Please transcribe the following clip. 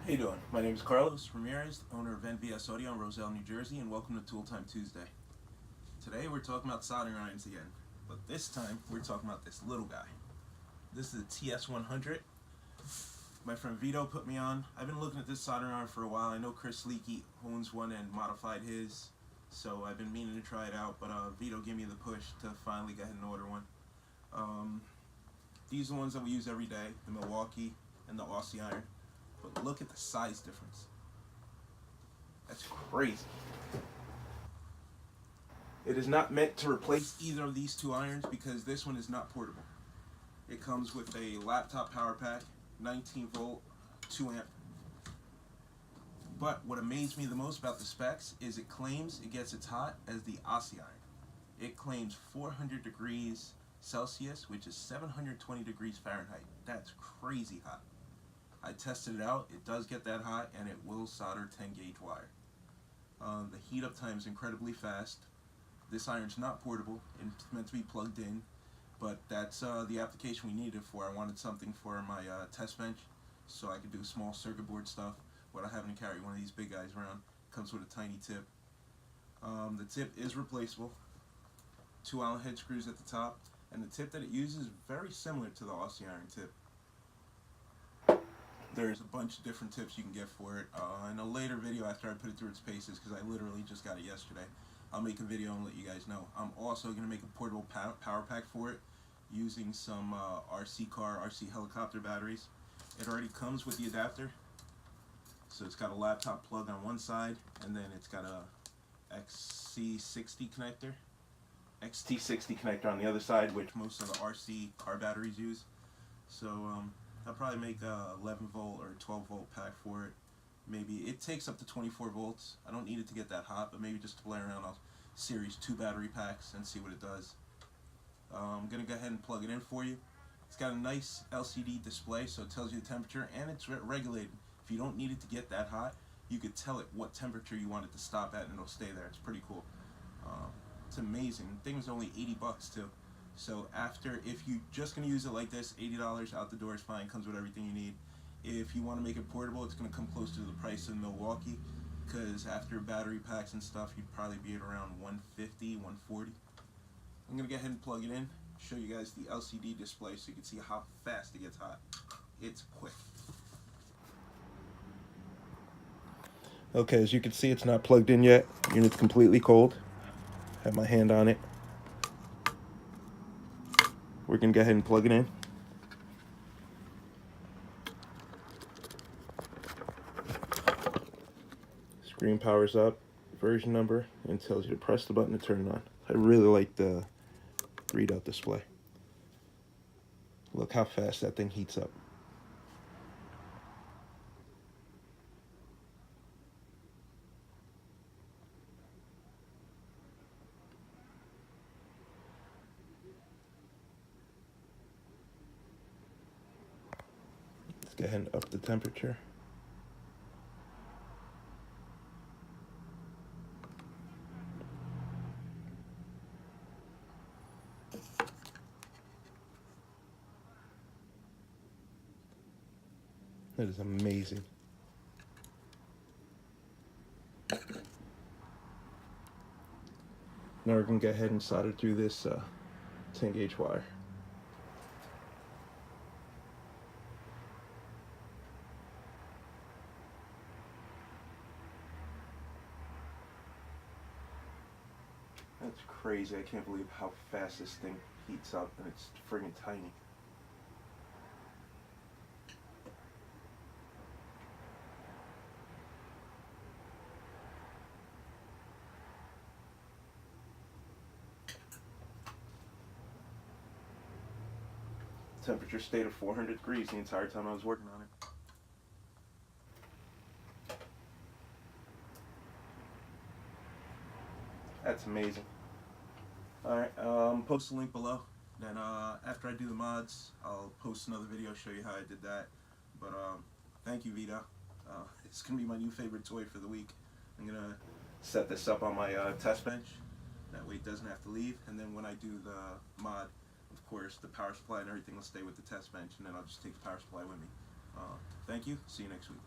How you doing? My name is Carlos Ramirez, owner of NVSAUDIO in Roselle, New Jersey, and welcome to Tool Time Tuesday. Today we're talking about soldering irons again, but this time we're talking about this little guy. This is a TS100. My friend Vito put me on. I've been looking at this soldering iron for a while. I know Chris Leakey owns one and modified his, so I've been meaning to try it out, but Vito gave me the push to finally go ahead and order one. These are the ones that we use every day, the Milwaukee and the Aussie iron. But look at the size difference. That's crazy. It is not meant to replace either of these two irons because this one is not portable. It comes with a laptop power pack, 19 volt, 2 amp. But what amazed me the most about the specs is it claims it gets as hot as the Aussie iron. It claims 400 degrees Celsius, which is 720 degrees Fahrenheit. That's crazy hot. I tested it out, it does get that hot, and it will solder 10 gauge wire. The heat up time is incredibly fast. This iron's not portable, it's meant to be plugged in, but that's the application we needed it for. I wanted something for my test bench, so I could do small circuit board stuff without having to carry one of these big guys around. It comes with a tiny tip. The tip is replaceable, 2 Allen head screws at the top, and the tip that it uses is very similar to the Aussie iron tip. There's a bunch of different tips you can get for it. In a later video after I put it through its paces, because I literally just got it yesterday, I'll make a video and let you guys know. I'm also going to make a portable power pack for it using some RC helicopter batteries. It already comes with the adapter. So it's got a laptop plug on one side, and then it's got a XT60 connector on the other side, which most of the RC car batteries use. So I'll probably make a 11 volt or 12 volt pack for it. Maybe it takes up to 24 volts. I don't need it to get that hot, but maybe just to play around, I'll series 2 battery packs and see what it does. I'm gonna go ahead and plug it in for you. It's got a nice LCD display, so it tells you the temperature, and it's regulated. If you don't need it to get that hot, you could tell it what temperature you want it to stop at, and it'll stay there. It's pretty cool. It's amazing. The thing was only 80 bucks too. So if you're just going to use it like this, $80 out the door is fine, comes with everything you need. If you want to make it portable, it's going to come close to the price of Milwaukee, because after battery packs and stuff, you'd probably be at around $150, $140. I'm going to go ahead and plug it in, show you guys the LCD display so you can see how fast it gets hot. It's quick. Okay, as you can see, it's not plugged in yet. Unit's completely cold. Have my hand on it. We're going to go ahead and plug it in. Screen powers up, version number, and tells you to press the button to turn it on. I really like the readout display. Look how fast that thing heats up. Go ahead and up the temperature. That is amazing. Now we're going to go ahead and solder through this 10 gauge wire. That's crazy. I can't believe how fast this thing heats up, and it's friggin' tiny. Temperature stayed at 400 degrees the entire time I was working on it. That's amazing. Alright, post the link below. Then after I do the mods, I'll post another video, show you how I did that. But thank you, Vito. It's going to be my new favorite toy for the week. I'm going to set this up on my test bench. That way it doesn't have to leave. And then when I do the mod, of course, the power supply and everything will stay with the test bench. And then I'll just take the power supply with me. Thank you. See you next week.